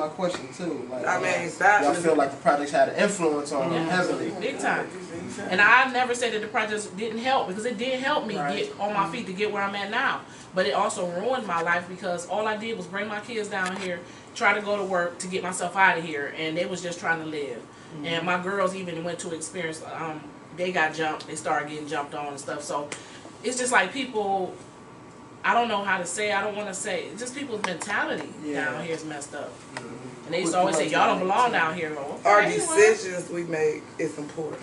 question too. Like, I mean, y'all feel like the projects had an influence on them heavily. Big time. And I never said that the projects didn't help, because it did help me get on my feet to get where I'm at now. But it also ruined my life, because all I did was bring my kids down here, try to go to work to get myself out of here, and they was just trying to live. And my girls even went to experience, they got jumped, they started getting jumped on and stuff. So it's just like people, I don't know how to say, I don't want to say, just people's mentality down here is messed up. And they used to always say, y'all don't belong down here. Well, our decisions we make is important.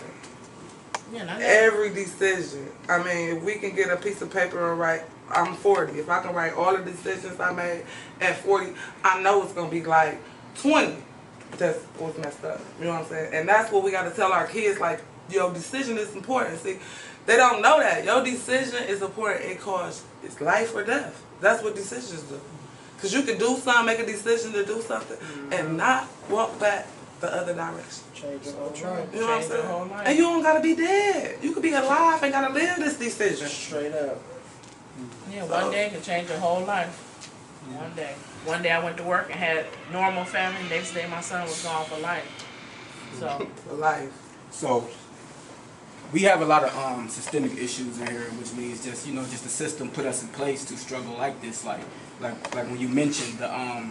Every decision. I mean, if we can get a piece of paper and write, I'm 40. If I can write all the decisions I made at 40, I know it's going to be like 20 that's what's messed up. You know what I'm saying? And that's what we got to tell our kids, like, your decision is important. See, they don't know that. Your decision is important. It causes, it's life or death. That's what decisions do. Because you can do something, make a decision to do something, and not walk back the other direction. Change your whole life. You know what I'm saying? And you don't got to be dead. You could be alive and got to live this decision. Straight up. Yeah, one day can change your whole life. One day. One day I went to work and had normal family. Next day my son was gone for life. So for life. So we have a lot of systemic issues in here, which means just just the system put us in place to struggle like this. Like when you mentioned the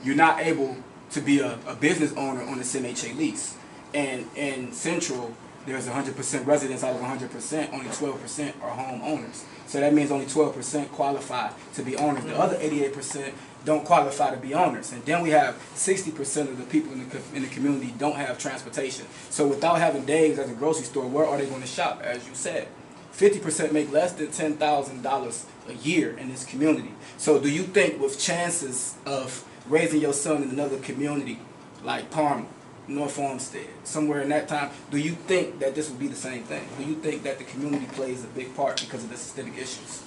you're not able to be a business owner on a CNHA lease, and in Central there's 100% residents out of 100%, only 12% are homeowners. So that means only 12% qualify to be owners. The other 88% don't qualify to be owners. And then we have 60% of the people in the community don't have transportation. So without having Dave's as a grocery store, where are they going to shop? As you said, 50% make less than $10,000 a year in this community. So do you think with chances of raising your son in another community like Parma, North Olmsted, somewhere in that time, do you think that this would be the same thing? Do you think that the community plays a big part because of the systemic issues?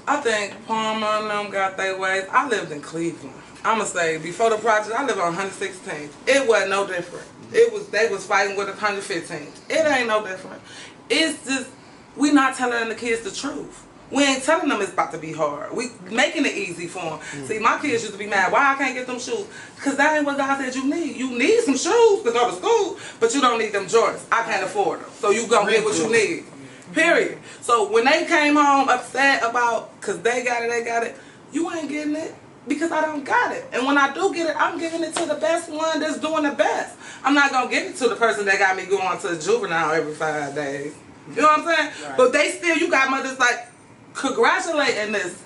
I think Palmer and them got their ways. I lived in Cleveland. I'm going to say, before the project, I lived on 116th. It wasn't no different. They was fighting with 115th. It ain't no different. It's just, we not telling the kids the truth. We ain't telling them it's about to be hard. We making it easy for them. See, my kids used to be mad, why I can't get them shoes? Because that ain't what God said you need. You need some shoes to go to school, but you don't need them Jordans. I can't afford them. So you gonna get what you need. Period. So when they came home upset about, because they got it, you ain't getting it because I don't got it. And when I do get it, I'm giving it to the best one that's doing the best. I'm not going to give it to the person that got me going to juvenile every 5 days. You know what I'm saying? Right. But they still, you got mothers like congratulating this.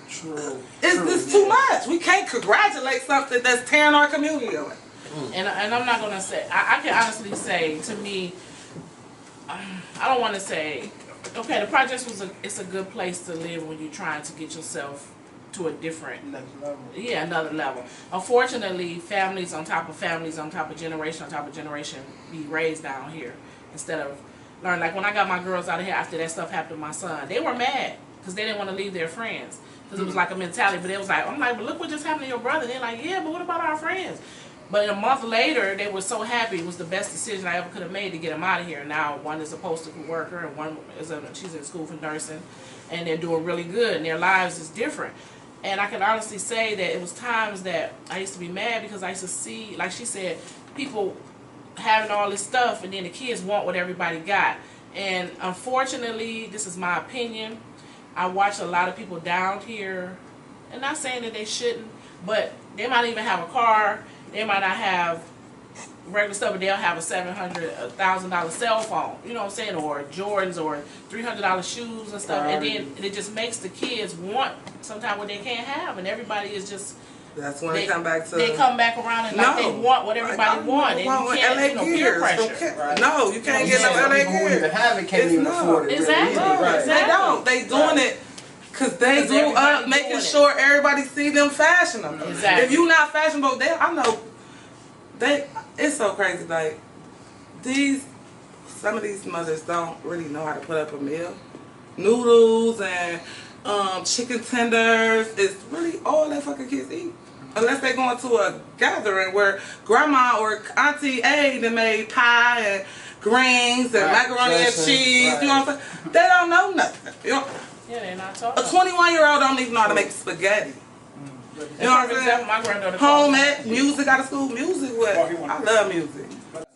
True. It's too much. We can't congratulate something that's tearing our community away. And I'm not going to say, I can honestly say, to me, I don't want to say, okay, the projects it's a good place to live when you're trying to get yourself to a different level. Yeah, another level. Unfortunately, families on top of generation on top of generation be raised down here instead of learn. Like when I got my girls out of here after that stuff happened to my son, they were mad because they didn't want to leave their friends because it was like a mentality. But it was like, I'm like, but look what just happened to your brother. And they're like, yeah, but what about our friends? But a month later, they were so happy. It was the best decision I ever could have made to get them out of here. Now, one is a postal worker, and one is she's in school for nursing, and they're doing really good, and their lives is different. And I can honestly say that it was times that I used to be mad because I used to see, like she said, people having all this stuff, and then the kids want what everybody got. And unfortunately, this is my opinion, I watch a lot of people down here, and not saying that they shouldn't, but they might even have a car. They might not have regular stuff, but they'll have a $700, $1,000 cell phone, you know what I'm saying, or Jordans, or $300 shoes and stuff, and then it just makes the kids want sometimes what they can't have, and everybody is just. That's when they come back to. They come back around and like they want what everybody wants, and you can't, peer pressure. Right. No, you can't get no LA People who even have it can't even afford it. Exactly. Really. Right. They don't. They doing it. Because they grew up making sure everybody see them fashionable. Exactly. If you not fashionable, I know, it's so crazy. Like, some of these mothers don't really know how to put up a meal. Noodles and chicken tenders is really all that fucking kids eat. Unless they going to a gathering where grandma or Auntie A done made pie and greens and macaroni and cheese. Right. You know what I'm saying? They don't know nothing. You know? Yeah, they're not talking. A 21-year-old don't even know how to make spaghetti. You know what I'm saying? My granddaughter Home ec, music out of school, music. What? I love music.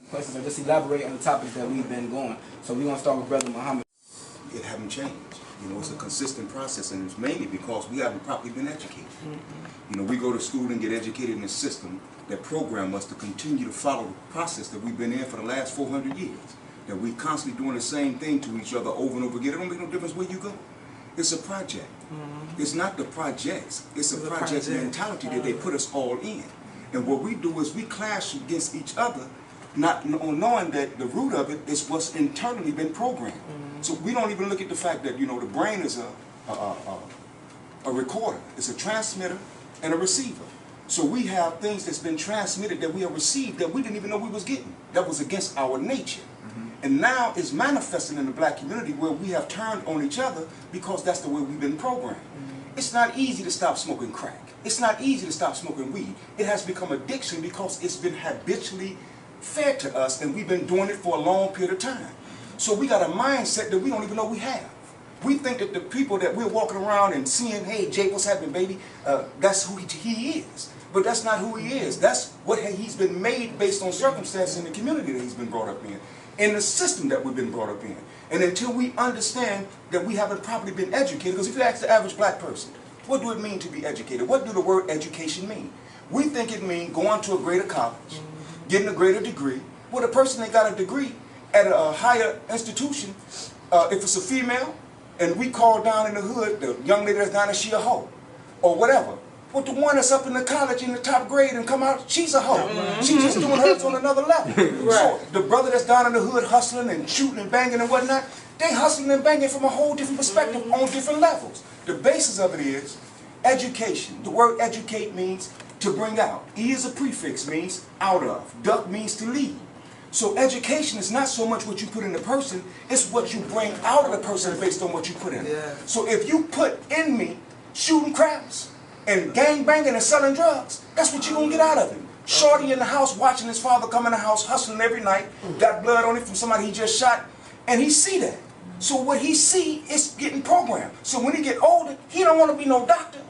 Questions and just elaborate on the topics that we've been going. So we're gonna start with Brother Muhammad. It haven't changed. You know, it's a consistent process, and it's mainly because we haven't properly been educated. You know, we go to school and get educated in a system that program us to continue to follow the process that we've been in for the last 400 years. That we constantly doing the same thing to each other over and over again. It don't make no difference where you go. It's a project. It's not the projects. It's a project mentality that they put us all in. And what we do is we clash against each other, not knowing that the root of it is what's internally been programmed. So we don't even look at the fact that, you know, the brain is a recorder. It's a transmitter and a receiver. So we have things that's been transmitted that we have received that we didn't even know we was getting. That was against our nature. And now it's manifesting in the black community where we have turned on each other because that's the way we've been programmed. It's not easy to stop smoking crack. It's not easy to stop smoking weed. It has become addiction because it's been habitually fed to us and we've been doing it for a long period of time. So we got a mindset that we don't even know we have. We think that the people that we're walking around and seeing, hey, Jay, what's happening, baby? That's who he is. But that's not who he is. That's what he's been made based on circumstances in the community that he's been brought up in the system that we've been brought up in. And until we understand that we haven't properly been educated, because if you ask the average black person, what do it mean to be educated? What do the word education mean? We think it means going to a greater college, getting a greater degree. Well, the person that got a degree at a higher institution, if it's a female, and we call down in the hood, the young lady that's down there, she a hoe, or whatever. But the one that's up in the college in the top grade and come out, she's a hoe. She's just doing hers on another level. So the brother that's down in the hood hustling and shooting and banging and whatnot, they hustling and banging from a whole different perspective on different levels. The basis of it is education. The word educate means to bring out. E is a prefix, means out of. Duck means to lead. So education is not so much what you put in the person, it's what you bring out of the person based on what you put in it. So if you put in me shooting craps and gang banging and selling drugs, that's what you're going to get out of him. Shorty in the house watching his father come in the house hustling every night, got blood on it from somebody he just shot, and he see that. So what he see is getting programmed. So when he get older, he don't want to be no doctor.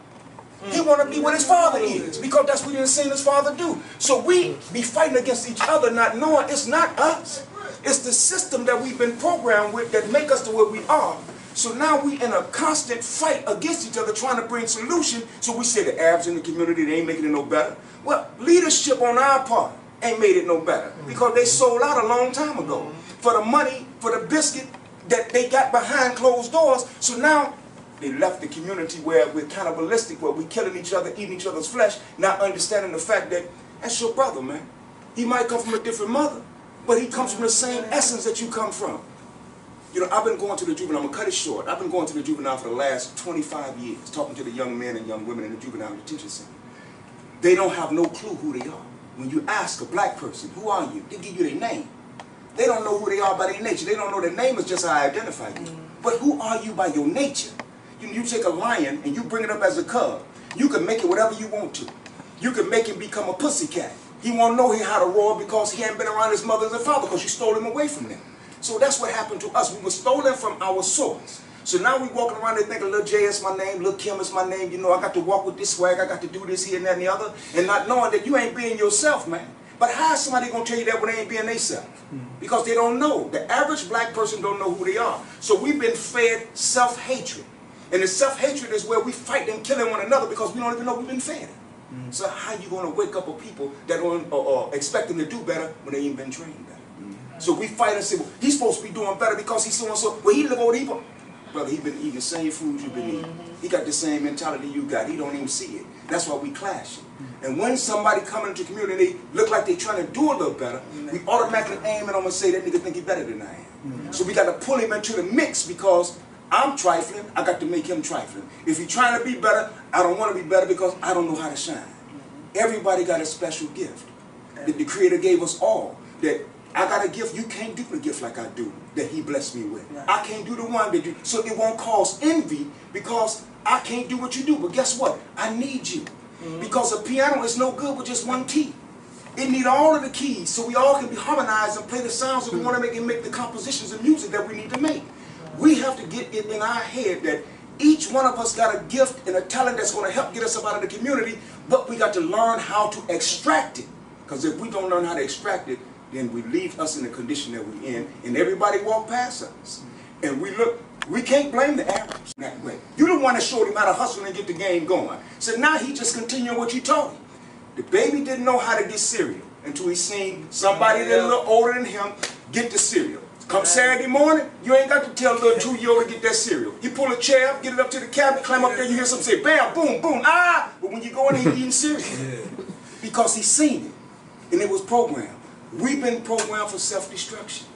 He want to be what his father is, because that's what he done seen his father do. So we be fighting against each other, not knowing it's not us. It's the system that we've been programmed with that make us to what we are. So now we in a constant fight against each other trying to bring solution. So we say the Arabs in the community, they ain't making it no better. Well, leadership on our part ain't made it no better because they sold out a long time ago for the money, for the biscuit that they got behind closed doors. So now they left the community where we're cannibalistic, where we're killing each other, eating each other's flesh, not understanding the fact that that's your brother, man. He might come from a different mother, but he comes from the same essence that you come from. You know, I've been going to the juvenile, I'm going to cut it short. I've been going to the juvenile for the last 25 years, talking to the young men and young women in the juvenile detention center. They don't have no clue who they are. When you ask a black person, who are you? They give you their name. They don't know who they are by their nature. They don't know their name is just how I identify you. But who are you by your nature? You take a lion and you bring it up as a cub. You can make it whatever you want to. You can make him become a pussycat. He won't know how to roar because he ain't been around his mother and his father because you stole him away from them. So that's what happened to us. We were stolen from our source. So now we walking around and thinking, little J is my name, little Kim is my name. You know, I got to walk with this swag. I got to do this here and that and the other. And not knowing that you ain't being yourself, man. But how is somebody going to tell you that when they ain't being themselves? Because they don't know. The average black person don't know who they are. So we've been fed self-hatred. And the self-hatred is where we fight and killing one another because we don't even know we've been fed. So how you going to wake up a people that don't expect them to do better when they ain't been trained better? So we fight and say, well, he's supposed to be doing better because he's so-and-so. Well, he live over there. Brother, he been eating the same food you've been eating. He got the same mentality you got. He don't even see it. That's why we clash. And when somebody come into the community and they look like they trying to do a little better, we automatically aim at them and say that nigga think he better than I am. So we got to pull him into the mix because I'm trifling, I got to make him trifling. If he's trying to be better, I don't want to be better because I don't know how to shine. Everybody got a special gift that the Creator gave us all. That I got a gift, you can't do the gift like I do, that He blessed me with. I can't do the one that you, so it won't cause envy because I can't do what you do. But guess what? I need you. Because a piano is no good with just one key. It needs all of the keys so we all can be harmonized and play the sounds that we want to make and make the compositions and music that we need to make. We have to get it in our head that Each one of us got a gift and a talent that's going to help get us up out of the community, but we got to learn how to extract it. Because if we don't learn how to extract it, then we leave us in the condition that we're in, and everybody walk past us. And we look, we can't blame the Arabs that way. You the one that showed him how to hustle and get the game going. So now he just continuing what you taught him. The baby didn't know how to get cereal until he seen somebody that's a little older than him get the cereal. Come Saturday morning, you ain't got to tell a little 2-year-old to get that cereal. He pull a chair up, get it up to the cabinet, climb up there, you hear something say, bam, boom, boom, ah! But when you go in there, he's eating cereal. Because he's seen it. And it was programmed. We've been programmed for self-destruction.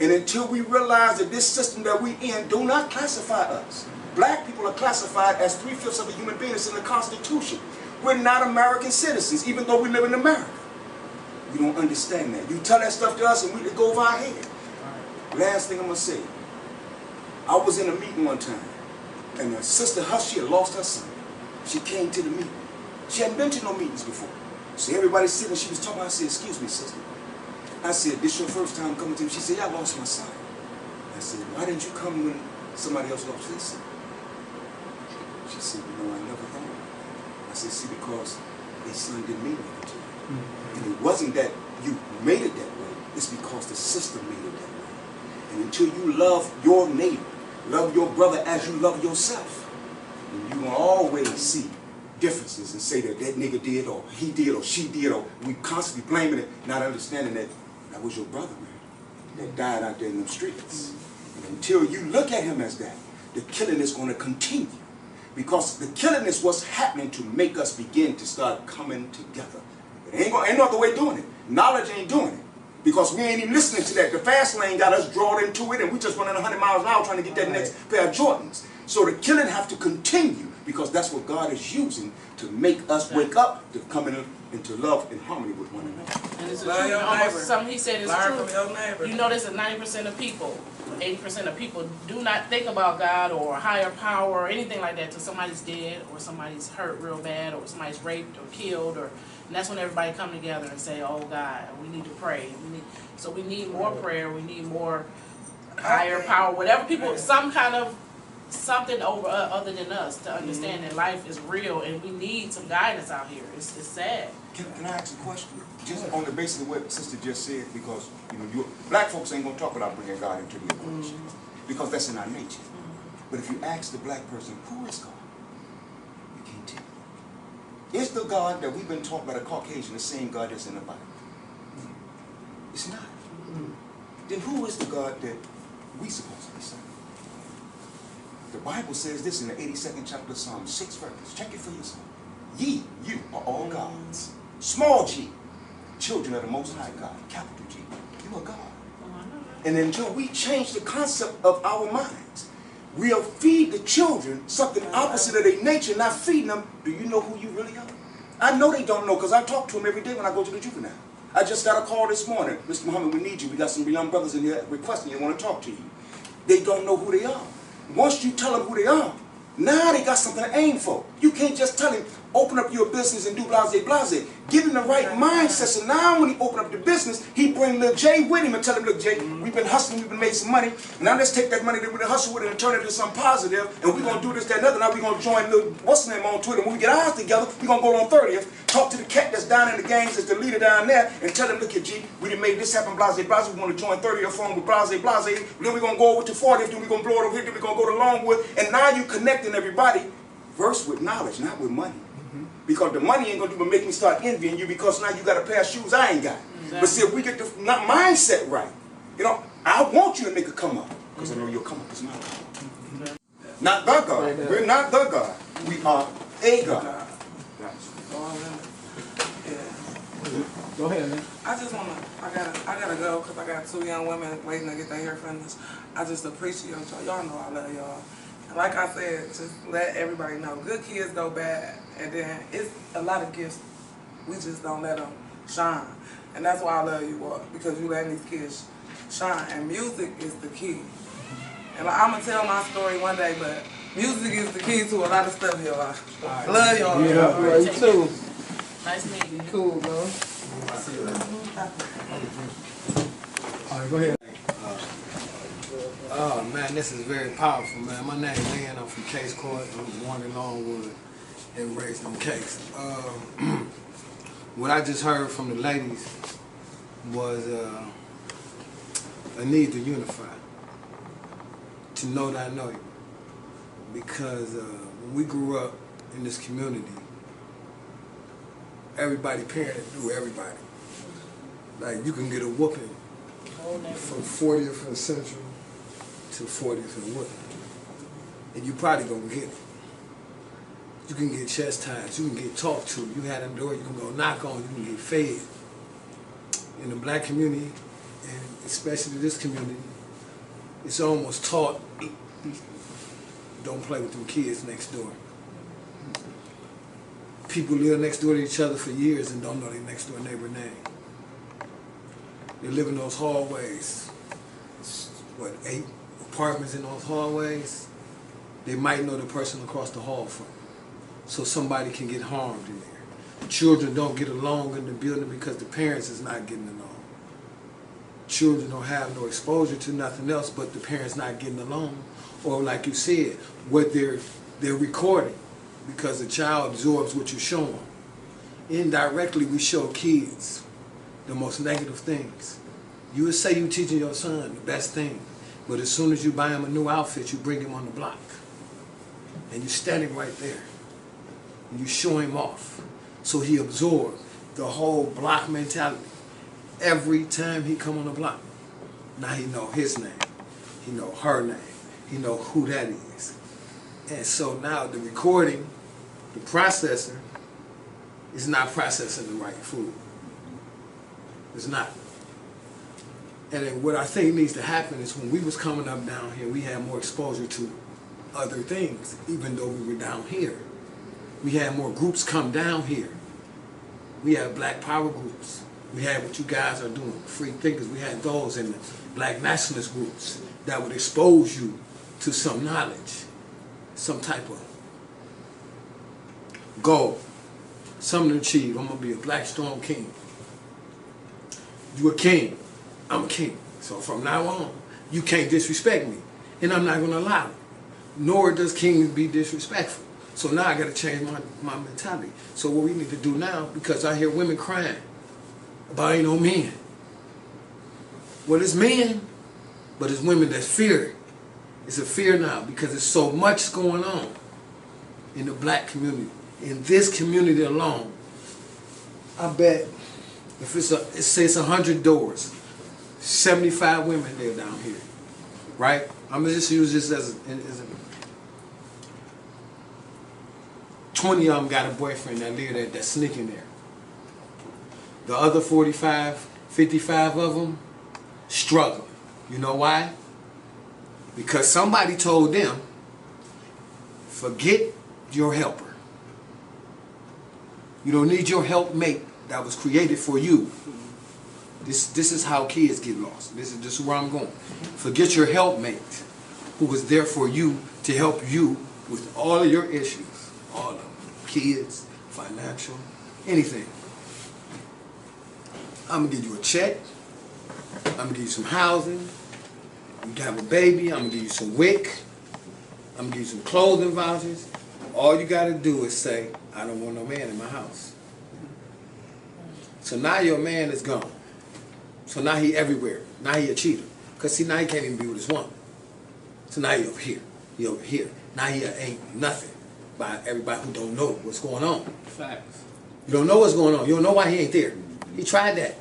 And until we realize that this system that we in do not classify us. Black people are classified as 3/5 of a human being that's in the Constitution. We're not American citizens, even though we live in America. We don't understand that. You tell that stuff to us and we go over our head. Last thing I'm going to say. I was in a meeting one time, and a sister Hush, she had lost her son. She came to the meeting. She hadn't been to no meetings before. So everybody sitting, she was talking, I said, excuse me, sister. I said, this your first time coming to me? She said, yeah, I lost my son. I said, why didn't you come when somebody else lost his son? She said, you know, I never thought. I said, see, because his son didn't mean anything to you. And it wasn't that you made it that way. It's because the system made it that way. And until you love your neighbor, love your brother as you love yourself, and you will always see differences and say that that nigga did or he did or she did, or we constantly blaming it, not understanding that that was your brother, man, that died out there in them streets. And until you look at him as that, the killing is going to continue. Because the killing is what's happening to make us begin to start coming together. It ain't no other way of doing it. Knowledge ain't doing it. Because we ain't even listening to that. The fast lane got us drawn into it, and we just running 100 miles an hour trying to get that next pair of Jordans. So the killing have to continue, because that's what God is using to make us wake up, to come into love and harmony with one another. And it's true. Something he said is true. You notice that 90% of people, 80% of people do not think about God or higher power or anything like that till somebody's dead or somebody's hurt real bad or somebody's raped or killed, and that's when everybody come together and say, oh God, we need to pray. So we need more prayer, we need more higher power, whatever people, some kind of something over other than us to understand that life is real and we need some guidance out here. It's sad. Can I ask a question? Just on the basis of what Sister just said, because black folks ain't gonna talk about bringing God into the equation, because that's in our nature. But if you ask the black person, who is God? You can't tell. Is the God that we've been taught by the Caucasian the same God that's in the Bible? It's not. Then who is the God that we supposed to be serving? The Bible says this in the 82nd chapter of Psalm, 6 verse. Check it for yourself. Ye, you are all gods. Small g, children of the Most High God. Capital G, you are God. And until we change the concept of our minds, we'll feed the children something opposite of their nature, not feeding them. Do you know who you really are? I know they don't know, because I talk to them every day when I go to the juvenile. I just got a call this morning. Mr. Muhammad, we need you. We got some young brothers in here requesting you, want to talk to you. They don't know who they are. Once you tell them who they are, now they got something to aim for. You can't just tell him, open up your business and do blase blase. Give him the right mindset. So now when he open up the business, he bring little Jay with him and tell him, look Jay, we've been hustling, we've been making some money. Now let's take that money that we've been hustling with it and turn it into something positive. And we're going to do this, that, and other. Now we're going to join little, what's the name on Twitter. When we get ours together, we're going to go on 30th, talk to the cat that's down in the gangs, that's the leader down there, and tell him, look here G, we done made this happen, blase blase. We want to join 30th phone with blase blase. Then we're going to go over to 40th, then we're going to blow it over here, then we're going to go to Longwood. And now you're connecting everybody, verse with knowledge, not with money. Because the money ain't going to do but make me start envying you, because now you got a pair of shoes I ain't got. Exactly. But see, if we get the mindset right, I want you to make a come up, because I know your come up is my come up. Not the God. We're not the God. We are a God. Go ahead, man. I just wanna, I gotta go because I got 2 young women waiting to get their hair finished. I just appreciate y'all. Y'all know I love y'all. And like I said, just let everybody know, good kids go bad, and then it's a lot of gifts. We just don't let them shine, and that's why I love you all, because you letting these kids shine. And music is the key. And I'm gonna tell my story one day, but music is the key to a lot of stuff, y'all. Right. Love y'all. Yeah, you too. Nice meeting you. Cool, man. All right, go ahead. Oh man, this is very powerful, man. My name is Lynn. I'm from Case Court. I'm born in Longwood and raised on Case. What I just heard from the ladies was a need to unify, to know that I know you. Because when we grew up in this community, everybody parented through everybody. Like you can get a whooping from 40th and Central to 40th and Woodland. And you probably gonna get it. You can get chastised, you can get talked to, you had a door you can go knock on, you can get fed. In the black community, and especially this community, it's almost taught, don't play with them kids next door. People live next door to each other for years and don't know their next door neighbor name. They live in those hallways, what, 8 apartments in those hallways? They might know the person across the hall from. So somebody can get harmed in there. Children don't get along in the building because the parents is not getting along. Children don't have no exposure to nothing else but the parents not getting along. Or like you said, what they're recording, because the child absorbs what you show them. Indirectly, we show kids the most negative things. You would say you teaching your son the best thing, but as soon as you buy him a new outfit, you bring him on the block. And you're standing right there. And you show him off. So he absorbs the whole block mentality. Every time he come on the block, now he know his name. He know her name. He know who that is. And so now the recording, the processor, is not processing the right food. It's not. And then what I think needs to happen is when we was coming up down here, we had more exposure to other things, even though we were down here. We had more groups come down here. We had black power groups. We had what you guys are doing, free thinkers. We had those in the black nationalist groups that would expose you to some knowledge, some type of goal, something to achieve. I'm gonna be a black strong king. You a king, I'm a king. So from now on, you can't disrespect me, and I'm not gonna allow it. Nor does kings be disrespectful. So now I gotta change my mentality. So what we need to do now, because I hear women crying about ain't no men. Well, it's men, but it's women that fear it. It's a fear now because there's so much going on in the black community. In this community alone, I bet if it says 100 doors, 75 women live down here, right? I'm gonna just use this as a 20 of them got a boyfriend that live there, that's sneaking there. The other 45, 55 of them struggle. You know why? Because somebody told them, forget your helper. You don't need your helpmate that was created for you. This is how kids get lost. This is where I'm going. Forget your helpmate who was there for you to help you with all of your issues. All of them. Kids, financial, anything. I'm gonna give you a check. I'm gonna give you some housing. You can have a baby. I'm gonna give you some WIC. I'm gonna give you some clothing vouchers. All you gotta do is say, I don't want no man in my house. So now your man is gone. So now he everywhere. Now he a cheater. Because see, now he can't even be with his woman. So now he over here. He over here. Now he ain't nothing by everybody who don't know what's going on. Facts. You don't know what's going on. You don't know why he ain't there. He tried that.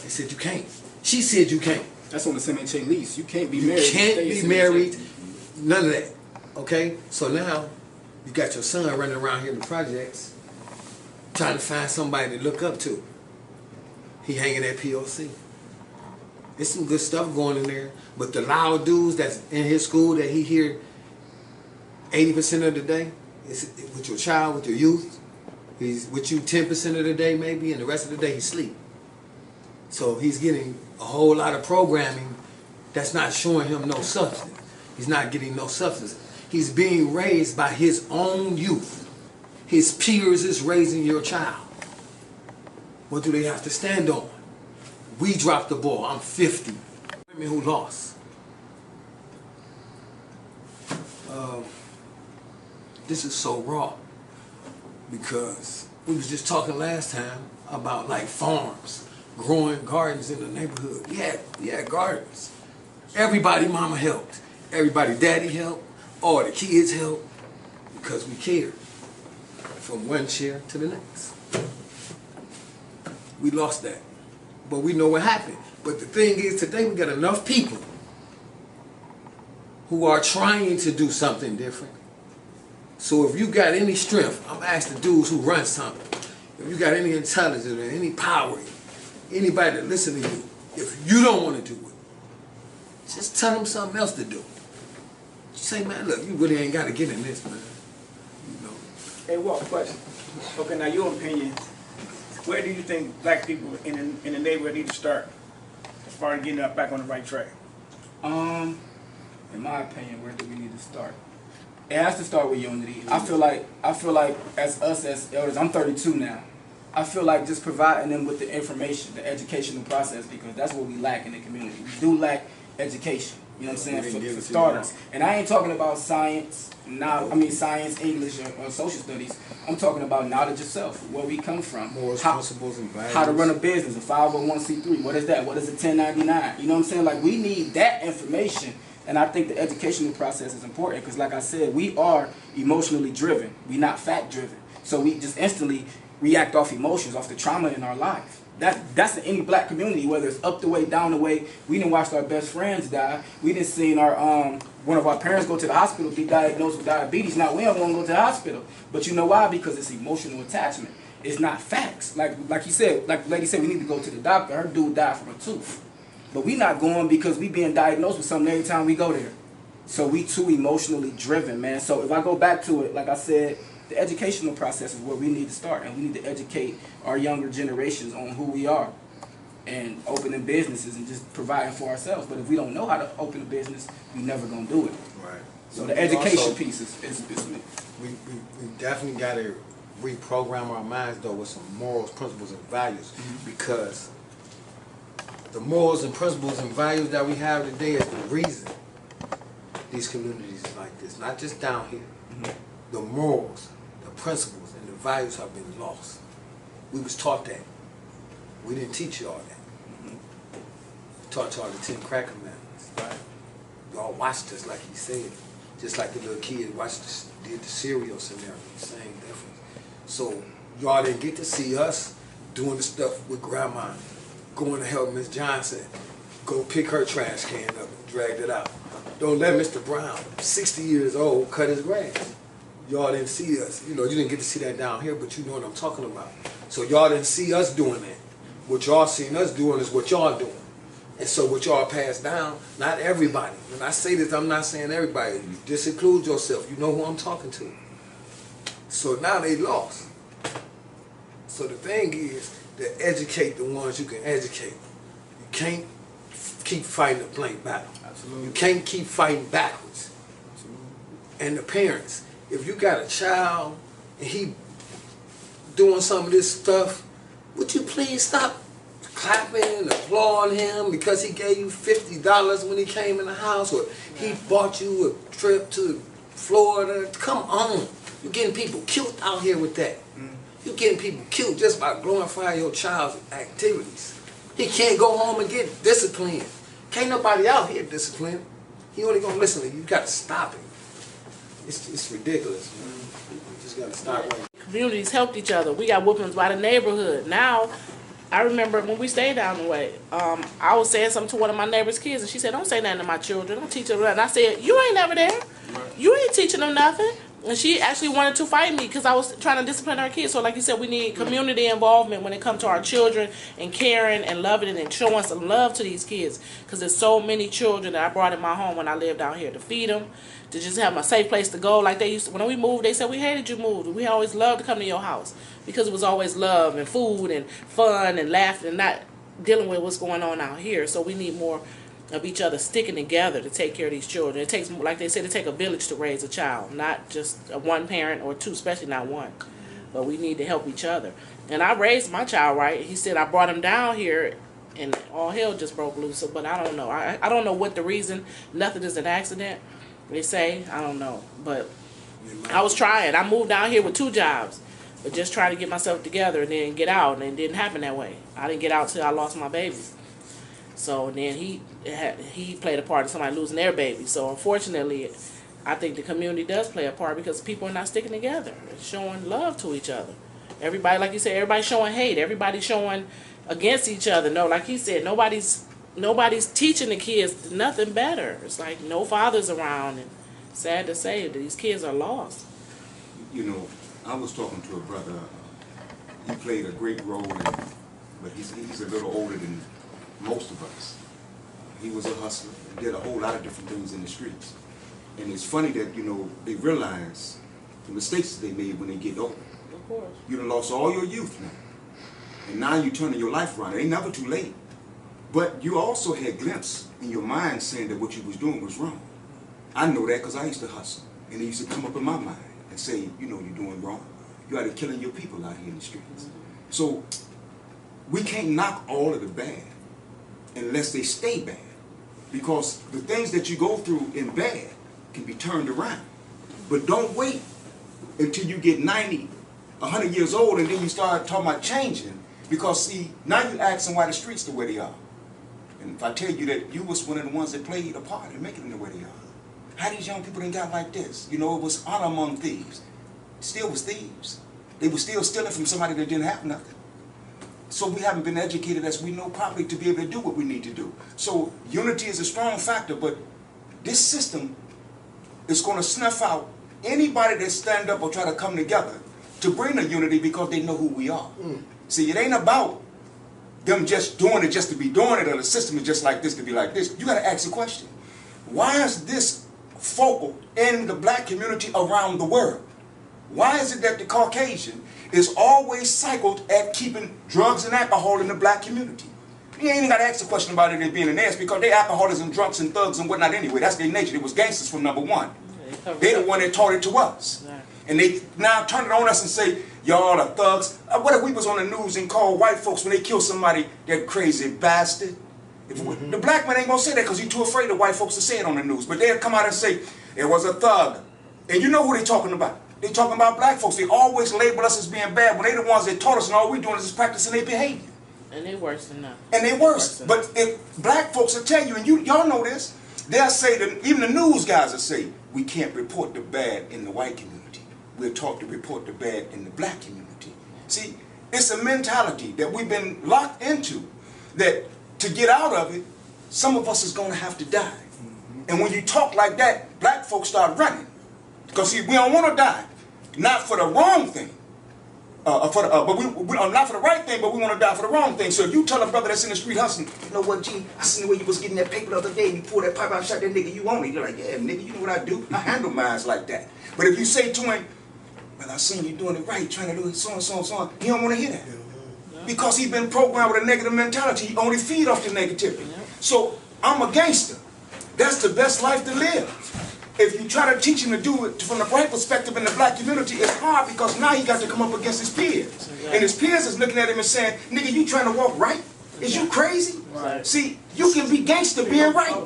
They said you can't. She said you can't. That's on the cemetery lease. You can't be married. You can't be married. None of that. Okay? So now, you got your son running around here in the projects trying to find somebody to look up to. He hanging at POC. There's some good stuff going in there. But the loud dudes that's in his school that he hear 80% of the day is with your child, with your youth. He's with you 10% of the day maybe, and the rest of the day he's asleep. So he's getting a whole lot of programming that's not showing him no substance. He's not getting no substance. He's being raised by his own youth. His peers is raising your child. What do they have to stand on? We dropped the ball. I'm 50. Women who lost. this is so raw because we was just talking last time about like farms, growing gardens in the neighborhood. Yeah, gardens. Everybody mama helped. Everybody daddy helped. All the kids helped because we cared. From one chair to the next. We lost that. But we know what happened. But the thing is, today we got enough people who are trying to do something different. So if you got any strength, I'm asking the dudes who run something, if you got any intelligence or any power, anybody that listen to you, if you don't want to do it, just tell them something else to do. Just say, man, look, you really ain't got to get in this, man. You know. Hey, Walt, question. Okay, now your opinion. Where do you think black people in the neighborhood need to start as far as getting up back on the right track? In my opinion, where do we need to start? It has to start with unity. I feel like as us as elders, I'm 32 now. I feel like just providing them with the information, the educational process, because that's what we lack in the community. We do lack education. You know what I'm saying? For starters. And I ain't talking about science, science, English, or social studies. I'm talking about knowledge itself, where we come from. Morals, principles, and values. How to run a business, a 501c3. What is that? What is a 1099? You know what I'm saying? Like, we need that information. And I think the educational process is important because, like I said, we are emotionally driven. We're not fact driven. So we just instantly react off emotions, off the trauma in our life. That's in any black community, whether it's up the way, down the way. We didn't watch our best friends die. We didn't see our one of our parents go to the hospital, be diagnosed with diabetes. Now we don't want to go to the hospital, but you know why? Because it's emotional attachment. It's not facts. Like you said, like the lady said, we need to go to the doctor. Her dude died from a tooth, but we not going because we being diagnosed with something every time we go there. So we too emotionally driven, man. So if I go back to it, like I said, the educational process is where we need to start, and we need to educate our younger generations on who we are and opening businesses and just providing for ourselves. But if we don't know how to open a business, we never gonna do it. Right. So the education Also, piece is we definitely got to reprogram our minds though with some morals, principles, and values, because the morals and principles and values that we have today is the reason these communities are like this. Not just down here. The morals, the principles, and the values have been lost. We was taught that. We didn't teach y'all that. We taught y'all the 10 crack commandments, right? Y'all watched us like he said. Just like the little kid watched us, did the cereal scenario, same difference. So y'all didn't get to see us doing the stuff with grandma, going to help Miss Johnson, go pick her trash can up and drag it out. Don't let Mr. Brown, 60 years old, cut his grass. Y'all didn't see us. You know, you didn't get to see that down here, but you know what I'm talking about. So y'all didn't see us doing that. What y'all seen us doing is what y'all doing. And so what y'all passed down, not everybody. When I say this, I'm not saying everybody. You just include yourself. You know who I'm talking to. So now they lost. So the thing is to educate the ones you can educate. You can't keep fighting a blank battle. Absolutely. You can't keep fighting backwards. Absolutely. And the parents, if you got a child and he doing some of this stuff, would you please stop clapping and applauding him because he gave you $50 when he came in the house, or he bought you a trip to Florida? Come on. You're getting people killed out here with that. You're getting people killed just by glorifying your child's activities. He can't go home and get disciplined. Can't nobody out here discipline. He only gonna listen to you. You gotta stop it. It's ridiculous, man. You just gotta stop it. Communities helped each other. We got whoopings by the neighborhood. Now, I remember when we stayed down the way, I was saying something to one of my neighbor's kids, and she said, "Don't say nothing to my children. Don't teach them nothing." And I said, "You ain't never there. You ain't teaching them nothing." And she actually wanted to fight me because I was trying to discipline her kids. So like you said, we need community involvement when it comes to our children and caring and loving and showing some love to these kids. Because there's so many children that I brought in my home when I lived down here to feed them, to just have a safe place to go. Like they used to, when we moved, they said, "We hated you moved. We always loved to come to your house." Because it was always love and food and fun and laughter and not dealing with what's going on out here. So we need more of each other sticking together to take care of these children. It takes, like they said, it takes a village to raise a child, not just one parent or two, especially not one. But we need to help each other. And I raised my child right. He said I brought him down here and all hell just broke loose. But I don't know. I don't know what the reason. Nothing is an accident. They say, I don't know. But I was trying. I moved down here with 2 jobs. But just trying to get myself together and then get out. And it didn't happen that way. I didn't get out till I lost my baby. So then he played a part in somebody losing their baby. So unfortunately, I think the community does play a part because people are not sticking together and showing love to each other. Everybody, like you said, everybody's showing hate. Everybody's showing against each other. No, like he said, nobody's teaching the kids nothing better. It's like no fathers around, and sad to say, these kids are lost. You know, I was talking to a brother. He played a great role, but he's a little older than most of us. He was a hustler and did a whole lot of different things in the streets. And it's funny that, you know, they realize the mistakes that they made when they get older. Of course. You done lost all your youth now. And now you're turning your life around. It ain't never too late. But you also had glimpse in your mind saying that what you was doing was wrong. I know that because I used to hustle. And it used to come up in my mind and say, you know, you're doing wrong. You're out here killing your people out here in the streets. So we can't knock all of the bad unless they stay bad. Because the things that you go through in bad can be turned around. But don't wait until you get 90, 100 years old and then you start talking about changing. Because see, now you're asking why the streets the way they are. And if I tell you that you was one of the ones that played a part in making them the way they are. How these young people done got like this? You know, it was honor among thieves. Still was thieves. They were still stealing from somebody that didn't have nothing. So we haven't been educated as we know properly to be able to do what we need to do. So unity is a strong factor, but this system is going to snuff out anybody that stand up or try to come together to bring the unity because they know who we are. See, it ain't about them just doing it just to be doing it, or the system is just like this to be like this. You got to ask the question, why is this focal in the black community around the world? Why is it that the Caucasian is always cycled at keeping drugs and alcohol in the black community? You ain't even got to ask the question about it being an ass because they alcoholics and drunks and thugs and whatnot anyway. That's their nature. It was gangsters from number one. They the one that taught it to us. And they now turn it on us and say, y'all are thugs. What if we was on the news and called white folks when they kill somebody, that crazy bastard? The black man ain't going to say that because he's too afraid of white folks to say it on the news. But they'll come out and say, it was a thug. And you know who they talking about. They talking about black folks. They always label us as being bad when they the ones that taught us and all we doing is just practicing their behavior. And they worse than that. And they worse. But if black folks will tell you, and y'all know this, they'll say, that even the news guys will say, we can't report the bad in the white community. We're taught to report the bad in the black community. See, it's a mentality that we've been locked into that to get out of it, some of us is going to have to die. And when you talk like that, black folks start running. Because see, we don't want to die. Not for the wrong thing. Not for the right thing, but we want to die for the wrong thing. So if you tell a brother that's in the street hustling, you know what, G, I seen the way you was getting that paper the other day and you pulled that pipe out and shot that nigga, you own it. You're like, yeah, nigga, you know what I do? I handle mines like that. But if you say to him, well, I seen you doing it right, trying to do it so and so and so on, he don't want to hear that. Because he's been programmed with a negative mentality. He only feed off the negativity. So I'm a gangster. That's the best life to live. If you try to teach him to do it from the right perspective in the black community, it's hard because now he got to come up against his peers. And his peers is looking at him and saying, nigga, you trying to walk right? Is you crazy? Right. See, you can be gangster being right.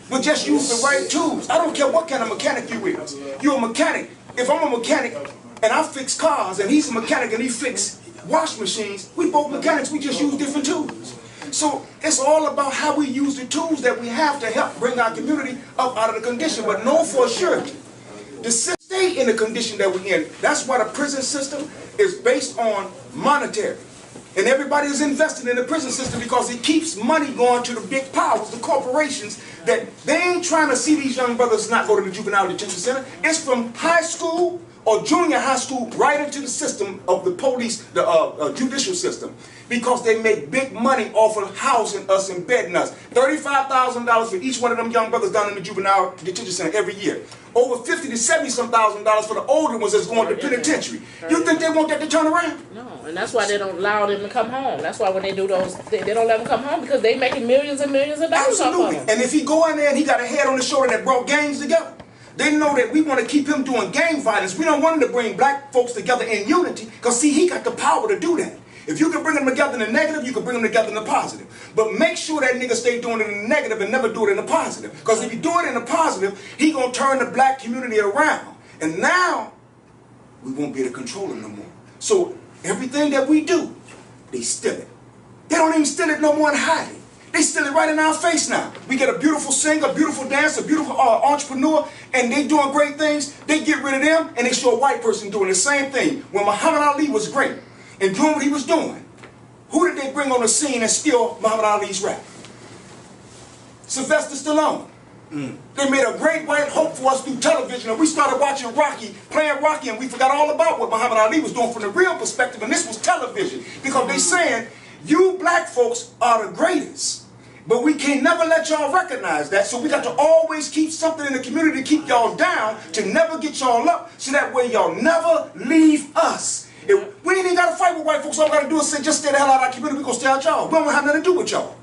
But just use the right tools. I don't care what kind of mechanic you is. You're a mechanic. If I'm a mechanic and I fix cars and he's a mechanic and he fix wash machines, we both mechanics, we just use different tools. So it's all about how we use the tools that we have to help bring our community up out of the condition. But know for sure, to stay in the condition that we're in. That's why the prison system is based on monetary. And everybody is invested in the prison system because it keeps money going to the big powers, the corporations, that they ain't trying to see these young brothers not go to the juvenile detention center. It's from high school or junior high school right into the system of the police, the judicial system, because they make big money off of housing us and bedding us. $35,000 for each one of them young brothers down in the juvenile detention center every year. Over $50,000 to $70,000 for the older ones that's going to penitentiary. You think they want that to turn around? No, and that's why they don't allow them to come home. That's why when they do those, they don't let them come home because they making millions and millions of dollars off of them. And if he go in there and he got a head on his shoulder that brought gangs together, they know that we want to keep him doing gang violence. We don't want him to bring black folks together in unity because, see, he got the power to do that. If you can bring them together in the negative, you can bring them together in the positive. But make sure that nigga stay doing it in the negative and never do it in the positive. Because if you do it in the positive, he gonna turn the black community around. And now, we won't be able to control him no more. So everything that we do, they steal it. They don't even steal it no more and hide it. They steal it right in our face now. We get a beautiful singer, a beautiful dancer, a beautiful entrepreneur, and they doing great things. They get rid of them, and they show a white person doing the same thing. When Muhammad Ali was great and doing what he was doing, who did they bring on the scene and steal Muhammad Ali's rap? Sylvester Stallone. They made a great white hope for us through television, and we started watching Rocky, playing Rocky, and we forgot all about what Muhammad Ali was doing from the real perspective, and this was television. Because they saying, you black folks are the greatest. But we can never let y'all recognize that, so we got to always keep something in the community to keep y'all down, to never get y'all up, so that way y'all never leave us. If we ain't even got to fight with white folks, all we got to do is say, just stay the hell out of our community, we going to stay out y'all. We don't have nothing to do with y'all.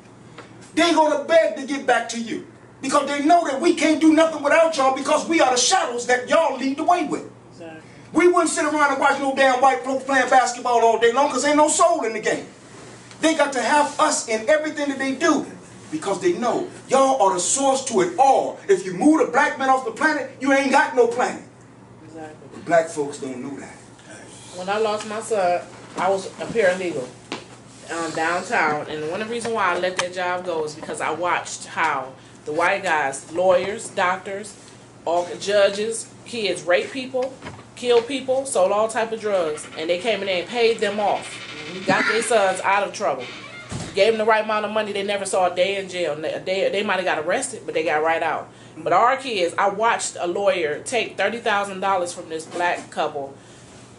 They going to beg to get back to you. Because they know that we can't do nothing without y'all, because we are the shadows that y'all lead the way with. Exactly. We wouldn't sit around and watch no damn white folks playing basketball all day long, because ain't no soul in the game. They got to have us in everything that they do. Because they know y'all are the source to it all. If you move the black man off the planet, you ain't got no planet. Exactly. But black folks don't know that. When I lost my son, I was a paralegal downtown, and one of the reasons why I let that job go is because I watched how the white guys, lawyers, doctors, all judges, kids rape people, kill people, sold all type of drugs, and they came in there and paid them off, got their sons out of trouble. Gave them the right amount of money, they never saw a day in jail. They might have got arrested, but they got right out. But our kids, I watched a lawyer take $30,000 from this black couple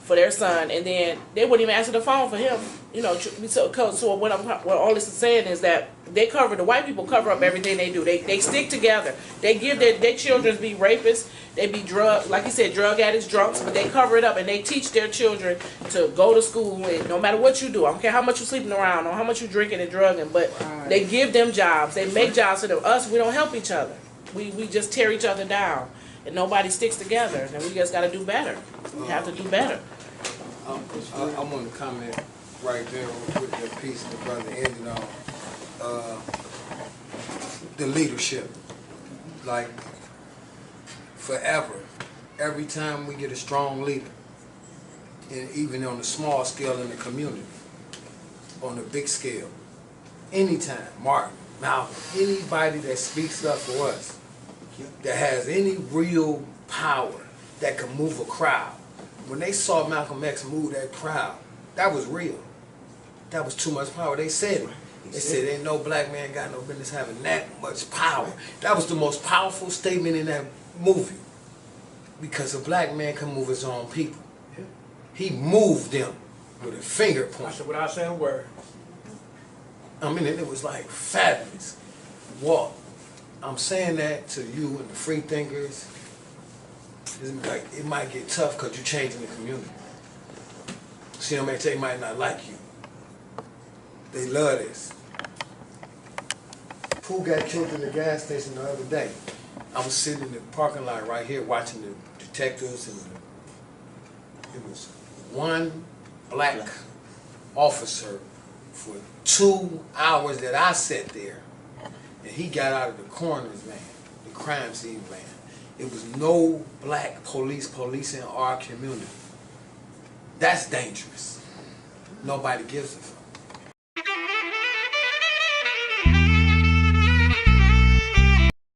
for their son, and then they wouldn't even answer the phone for him. You know, so what all this is saying is that the white people cover up everything they do. They stick together. They give their children be rapists. They be like you said, drug addicts, drunks, but they cover it up and they teach their children to go to school, and no matter what you do, I don't care how much you're sleeping around or how much you're drinking and drugging, but they give them jobs. They make jobs for them. Us, we don't help each other. We just tear each other down, and nobody sticks together, and we just got to do better. We have to do better. I want to comment right there with the piece the brother ended on. The leadership. Like, forever, every time we get a strong leader, and even on a small scale in the community, on a big scale, anytime, Martin, Malcolm, anybody that speaks up for us, that has any real power, that can move a crowd. When they saw Malcolm X move that crowd, that was real. That was too much power. They said it. They said ain't no black man got no business having that much power. That was the most powerful statement in that movie. Because a black man can move his own people. He moved them with a finger point. Without saying a word. I mean, it was like fabulous. Walk. I'm saying that to you and the free thinkers. Like, it might get tough because you're changing the community. See, they might not like you. They love this. Who got killed in the gas station the other day? I was sitting in the parking lot right here watching the detectives, and it was one black officer for 2 hours that I sat there, and he got out of the coroner's van, the crime scene van. It was no black police in our community. That's dangerous. Nobody gives a fuck.